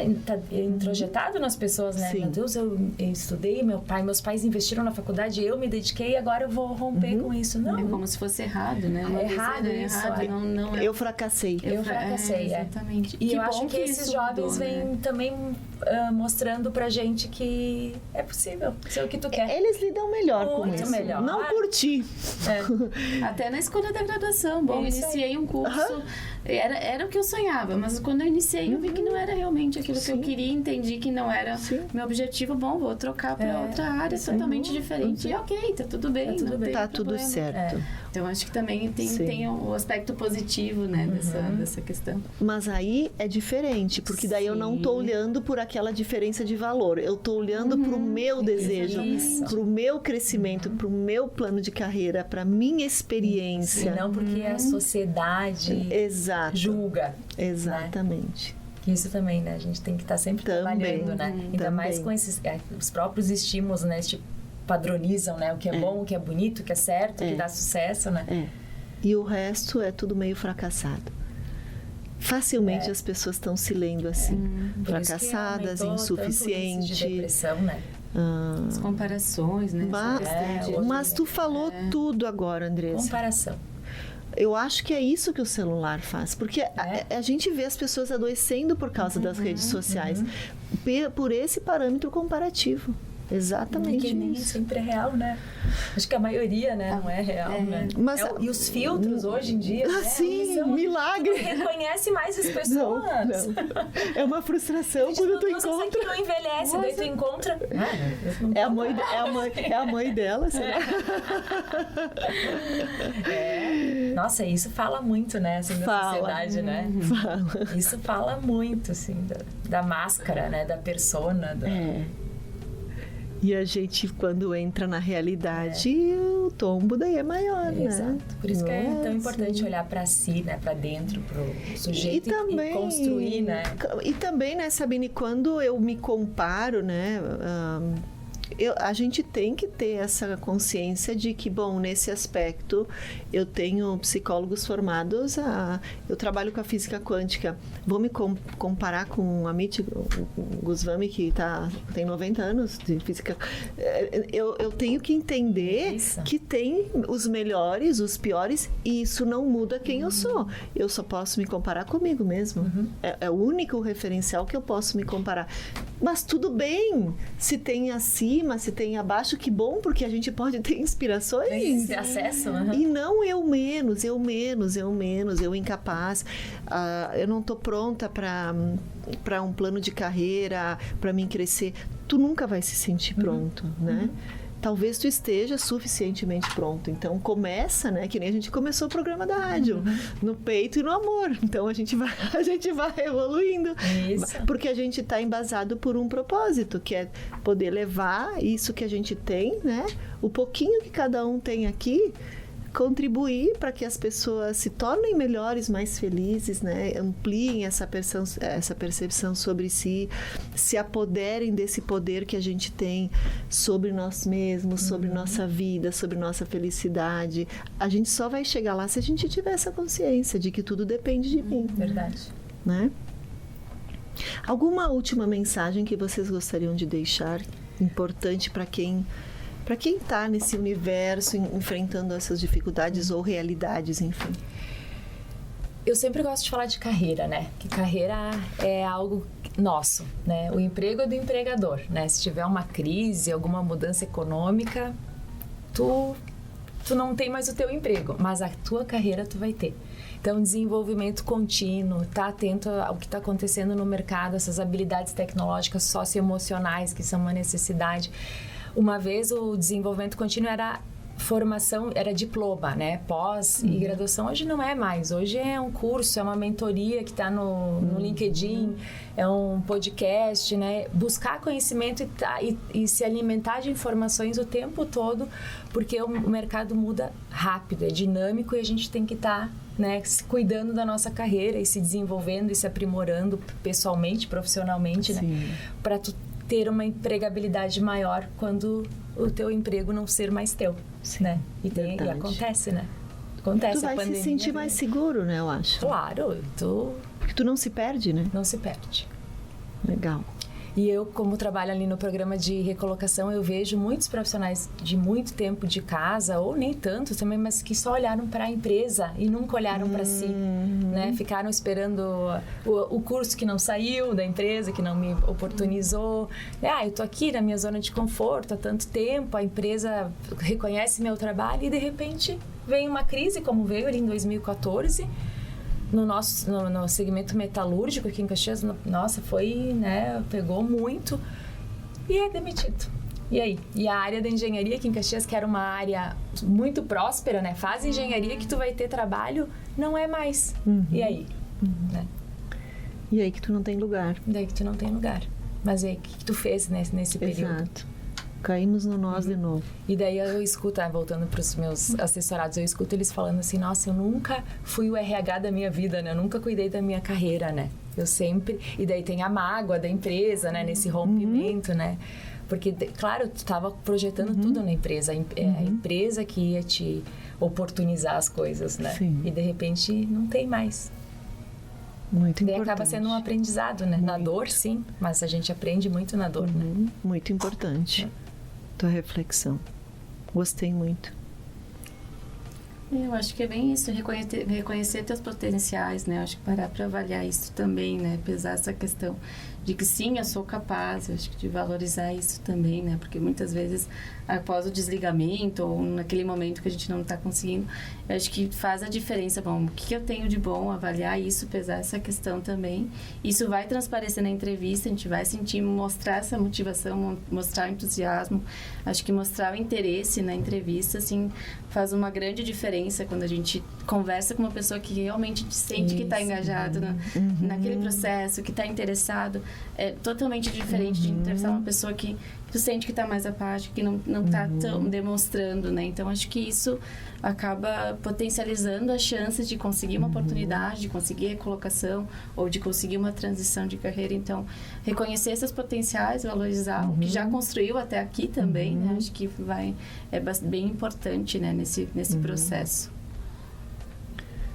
introjetado nas pessoas, né? Meu Deus, eu estudei, meus pais investiram na faculdade, eu me dediquei e agora eu vou romper com isso. Não. É como se fosse errado, né? Errado isso. Não é. Eu fracassei. Eu fracassei, exatamente. E que eu bom acho que esses jovens vêm né? também mostrando pra gente que é possível ser o que tu quer. Eles lidam melhor com Muito isso. melhor. Não por ti. Até na escolha da graduação. Bom, iniciei um curso, era o que eu sonhava, mas quando eu iniciei eu vi que não era realmente aquilo que eu queria, entendi que não era meu objetivo. Bom, vou trocar para outra área totalmente diferente. E ok, tá tudo bem. Tá tudo certo. Então acho que também tem o aspecto positivo, né, dessa questão. Mas aí é diferente, porque daí eu não tô olhando por aquela diferença de valor. Eu tô olhando pro meu desejo, pro meu crescimento, pro meu plano de carreira, pra minha experiência. E não porque a sociedade julga. Exatamente. Né? Isso também, né? A gente tem que estar sempre trabalhando, né? Ainda mais com os próprios estímulos, né? Padronizam, né? O que é bom, o que é bonito, o que é certo, o que dá sucesso, né? E o resto é tudo meio fracassado. Facilmente as pessoas estão se lendo assim, fracassadas, insuficientes. De depressão, né? As comparações, né? Mas tu falou tudo agora, Andressa. Comparação. Eu acho que é isso que o celular faz, porque a gente vê as pessoas adoecendo por causa das redes sociais, por esse parâmetro comparativo. Exatamente que nem isso. sempre é real, né? Acho que a maioria, né, não é real, né? Mas, e os filtros hoje em dia, né? Sim, São, milagre. Tu não reconhece mais as pessoas. Não. É uma frustração quando tu Nossa, encontra. isso aqui não envelhece, daí tu encontra... É a mãe dela, será? Nossa, isso fala muito, né, assim, da sociedade, né? Fala. Isso fala muito, assim, da máscara, né, da persona. E a gente, quando entra na realidade, o tombo daí é maior, né? Exato. Por isso que é tão importante olhar para si, né, para dentro, pro sujeito e construir, né? E também, né, Sabine, quando eu me comparo, né, a gente tem que ter essa consciência de que, bom, nesse aspecto, eu tenho psicólogos formados, eu trabalho com a física quântica. Vou me comparar com o Amit Goswami, que tem 90 anos de física. Eu tenho que entender que tem os melhores, os piores, e isso não muda quem eu sou. Eu só posso me comparar comigo mesmo. É o único referencial que eu posso me comparar. Mas tudo bem, se tem acima, se tem abaixo, que bom, porque a gente pode ter inspirações. Tem esse acesso. E não eu menos, eu incapaz. Eu não estou pronta para um plano de carreira, para mim crescer. Tu nunca vai se sentir pronto, né? Talvez tu esteja suficientemente pronto. Então, começa, né? Que nem a gente começou o programa da rádio. No peito e no amor. Então, a gente vai evoluindo. Isso. Porque a gente está embasado por um propósito, que é poder levar isso que a gente tem, né? O pouquinho que cada um tem aqui, contribuir para que as pessoas se tornem melhores, mais felizes, né? Ampliem essa percepção sobre si, se apoderem desse poder que a gente tem sobre nós mesmos, sobre nossa vida, sobre nossa felicidade. A gente só vai chegar lá se a gente tiver essa consciência de que tudo depende de mim. Verdade. Né? Alguma última mensagem que vocês gostariam de deixar, importante para quem está nesse universo, enfrentando essas dificuldades ou realidades, enfim? Eu sempre gosto de falar de carreira, né? Que carreira é algo nosso, né? O emprego é do empregador, né? Se tiver uma crise, alguma mudança econômica, tu não tem mais o teu emprego, mas a tua carreira tu vai ter. Então, desenvolvimento contínuo, tá atento ao que está acontecendo no mercado, essas habilidades tecnológicas socioemocionais que são uma necessidade. Uma vez o desenvolvimento contínuo era formação, era diploma, né? Pós e graduação. Hoje não é mais. Hoje é um curso, é uma mentoria que está no LinkedIn, é um podcast, né? Buscar conhecimento e se alimentar de informações o tempo todo, porque o mercado muda rápido, é dinâmico e a gente tem que estar né, cuidando da nossa carreira e se desenvolvendo e se aprimorando pessoalmente, profissionalmente, né? Para tu ter uma empregabilidade maior quando o teu emprego não ser mais teu, né? E acontece, né? Acontece. Tu vai a pandemia, se sentir mais seguro, né, eu acho. Claro, porque tu não se perde, né? Não se perde. Legal. E eu, como trabalho ali no programa de recolocação, eu vejo muitos profissionais de muito tempo de casa, ou nem tanto também, mas que só olharam para a empresa e nunca olharam para si, né? Ficaram esperando o curso que não saiu da empresa, que não me oportunizou. Eu tô aqui na minha zona de conforto há tanto tempo, a empresa reconhece meu trabalho e, de repente, vem uma crise, como veio ali em 2014, no segmento metalúrgico aqui em Caxias, nossa, foi, né, pegou muito e é demitido. E aí? E a área da engenharia aqui em Caxias, que era uma área muito próspera, né, faz engenharia que tu vai ter trabalho, não é mais. E aí? Né? E aí que tu não tem lugar. Daí que tu não tem lugar. Mas e aí, o que tu fez nesse período? Exato. Caímos no nós de novo. E daí eu escuto, voltando para os meus assessorados, eu escuto eles falando assim, nossa, eu nunca fui o RH da minha vida, né? Eu nunca cuidei da minha carreira, né? Eu sempre... E daí tem a mágoa da empresa, né? Nesse rompimento, né? Porque, claro, tu estava projetando tudo na empresa. É a empresa que ia te oportunizar as coisas, né? Sim. E, de repente, não tem mais. Muito daí importante. acaba sendo um aprendizado, né? Na dor, sim, mas a gente aprende muito na dor, né? Muito importante. Tua reflexão. Gostei muito. Eu acho que é bem isso, reconhecer teus potenciais, né? Eu acho que parar para avaliar isso também, né? Pesar essa questão de que sim, eu sou capaz, eu acho que de valorizar isso também, né? Porque muitas vezes, após o desligamento ou naquele momento que a gente não está conseguindo, eu acho que faz a diferença. Bom, o que eu tenho de bom, avaliar isso, pesar essa questão também. Isso vai transparecer na entrevista, a gente vai sentir, mostrar essa motivação, mostrar o entusiasmo. Acho que mostrar o interesse na entrevista, assim, faz uma grande diferença quando a gente conversa com uma pessoa que realmente sente que está engajado naquele processo, que está interessado. É totalmente diferente de entrevistar uma pessoa que tu sente que está mais apática, que não está tão demonstrando, né? Então, acho que isso acaba potencializando as chances de conseguir uma oportunidade, de conseguir recolocação ou de conseguir uma transição de carreira. Então, reconhecer esses potenciais, valorizar o que já construiu até aqui também, né? Acho que é bem importante, né, nesse processo.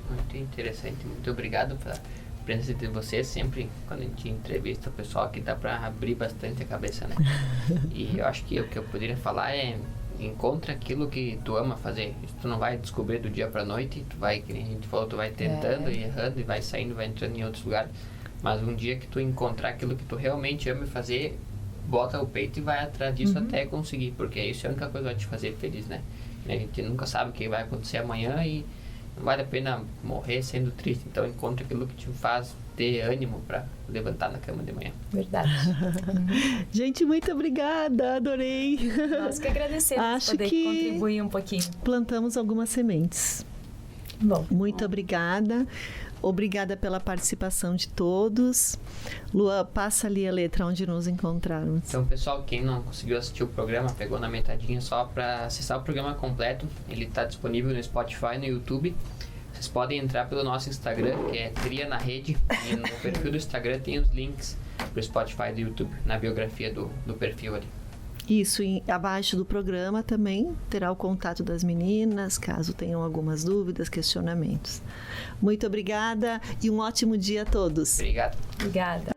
Muito interessante, muito obrigado pela presença de vocês. Sempre quando a gente entrevista o pessoal aqui dá para abrir bastante a cabeça, né? E eu acho que o que eu poderia falar é: encontra aquilo que tu ama fazer. Isso tu não vai descobrir do dia pra noite, tu vai, que nem a gente falou, tu vai tentando e errando e vai saindo, vai entrando em outros lugares, mas um dia que tu encontrar aquilo que tu realmente ama fazer, bota o peito e vai atrás disso até conseguir, porque isso é a única coisa que vai te fazer feliz, né? A gente nunca sabe o que vai acontecer amanhã e não vale a pena morrer sendo triste. Então encontra aquilo que te faz ter ânimo para levantar na cama de manhã. Verdade. Gente, muito obrigada, adorei. Nós que agradecemos. Acho poder que contribuir um pouquinho. Plantamos algumas sementes. Bom. Muito obrigada. Obrigada pela participação de todos. Lua, passa ali a letra onde nos encontrarmos. Então, pessoal, quem não conseguiu assistir o programa, pegou na metadinha só para acessar o programa completo. Ele está disponível no Spotify, no YouTube. Vocês podem entrar pelo nosso Instagram, que é Tria na Rede. E no perfil do Instagram tem os links para o Spotify e do YouTube, na biografia do perfil ali. Isso, abaixo do programa também terá o contato das meninas, caso tenham algumas dúvidas, questionamentos. Muito obrigada e um ótimo dia a todos. Obrigado. Obrigada.